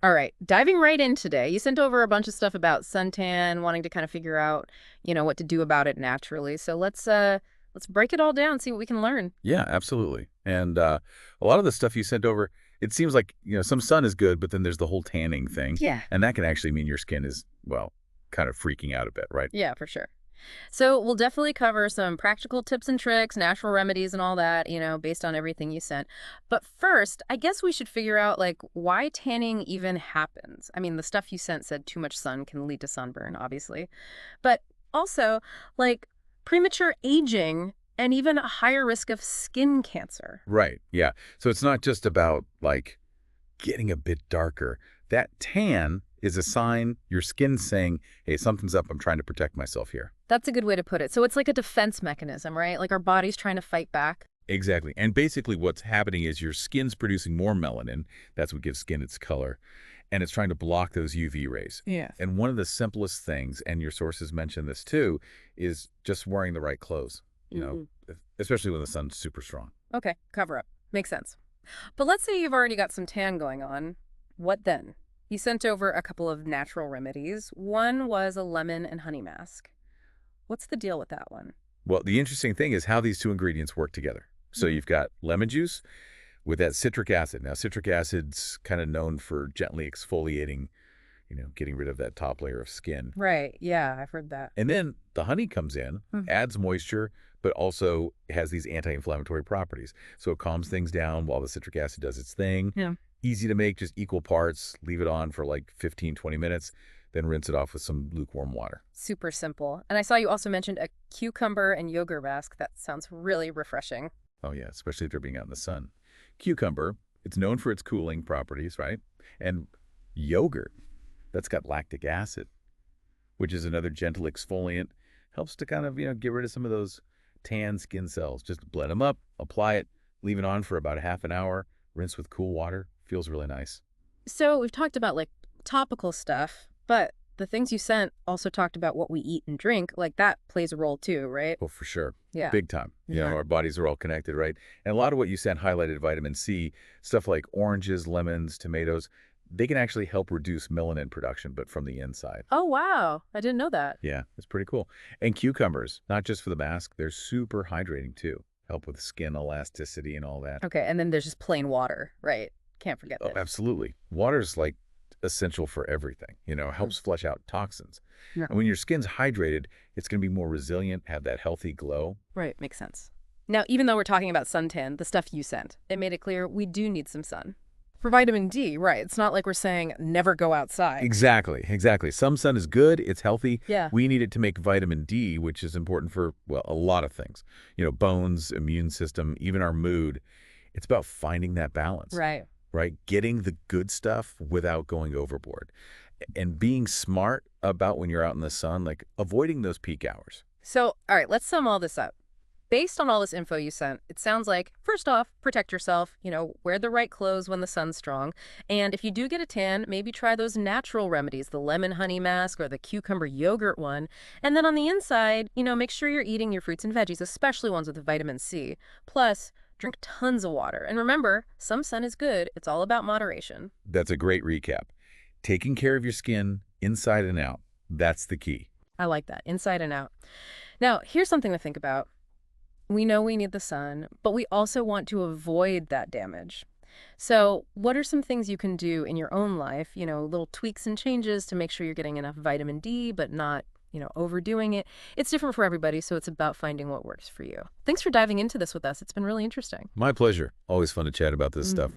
All right, diving right in today. You sent over a bunch of stuff about suntan, wanting to kind of figure out, what to do about it naturally. So let's break it all down, see what we can learn. Yeah, absolutely. And a lot of the stuff you sent over, it seems like, some sun is good, but then there's the whole tanning thing. Yeah. And that can actually mean your skin is, well, kind of freaking out a bit, right? Yeah, for sure. So we'll definitely cover some practical tips and tricks, natural remedies and all that, based on everything you sent. But first, I guess we should figure out like why tanning even happens. I mean, the stuff you sent said too much sun can lead to sunburn, obviously. But also, like premature aging and even a higher risk of skin cancer. Right. Yeah. So it's not just about like getting a bit darker. That tan is a sign your skin's saying, hey, something's up. I'm trying to protect myself here. That's a good way to put it. So it's like a defense mechanism, right? Like our body's trying to fight back. Exactly. And basically what's happening is your skin's producing more melanin. That's what gives skin its color. And it's trying to block those UV rays. Yeah. And one of the simplest things, and your sources mention this too, is just wearing the right clothes, especially when the sun's super strong. Okay, cover up. Makes sense. But let's say you've already got some tan going on. What then? You sent over a couple of natural remedies. One was a lemon and honey mask. What's the deal with that one? Well, the interesting thing is how these two ingredients work together. So you've got lemon juice with that citric acid. Now, citric acid's kind of known for gently exfoliating, getting rid of that top layer of skin. Right. Yeah, I've heard that. And then the honey comes in, adds moisture, but also has these anti-inflammatory properties. So it calms things down while the citric acid does its thing. Yeah. Easy to make, just equal parts. Leave it on for like 15, 20 minutes, then rinse it off with some lukewarm water. Super simple. And I saw you also mentioned a cucumber and yogurt mask. That sounds really refreshing. Oh, yeah, especially if they're being out in the sun. Cucumber, it's known for its cooling properties, right? And yogurt, that's got lactic acid, which is another gentle exfoliant. Helps to kind of, get rid of some of those tan skin cells. Just blend them up, apply it, leave it on for about a half an hour, rinse with cool water. Feels really nice. So we've talked about like topical stuff, but the things you sent also talked about what we eat and drink. Like that plays a role too, right? Oh, for sure. Yeah. Big time. Yeah. Our bodies are all connected, right? And a lot of what you sent highlighted vitamin C, stuff like oranges, lemons, tomatoes. They can actually help reduce melanin production, but from the inside. Oh, wow. I didn't know that. Yeah, it's pretty cool. And cucumbers, not just for the mask, they're super hydrating too. Help with skin elasticity and all that. Okay, and then there's just plain water, right? Can't forget Oh, that. absolutely. Water's like essential for everything, helps flush out toxins. Yeah. And when your skin's hydrated, it's going to be more resilient, have that healthy glow. Right, makes sense. Now, even though we're talking about suntan, the stuff you sent, it made it clear we do need some sun. For vitamin D, right. It's not like we're saying never go outside. Exactly, exactly. Some sun is good, it's healthy. Yeah. We need it to make vitamin D, which is important for, well, a lot of things. Bones, immune system, even our mood. It's about finding that balance. Right. Right? Getting the good stuff without going overboard. And being smart about when you're out in the sun, like avoiding those peak hours. So, all right, let's sum all this up. Based on all this info you sent, it sounds like, first off, protect yourself, wear the right clothes when the sun's strong. And if you do get a tan, maybe try those natural remedies, the lemon honey mask or the cucumber yogurt one. And then on the inside, make sure you're eating your fruits and veggies, especially ones with vitamin C. Plus, drink tons of water. And remember, some sun is good. It's all about moderation. That's a great recap. Taking care of your skin inside and out. That's the key. I like that, inside and out. Now, here's something to think about. We know we need the sun, but we also want to avoid that damage. So what are some things you can do in your own life, little tweaks and changes to make sure you're getting enough vitamin D, but not, overdoing it? It's different for everybody, so it's about finding what works for you. Thanks for diving into this with us. It's been really interesting. My pleasure. Always fun to chat about this stuff.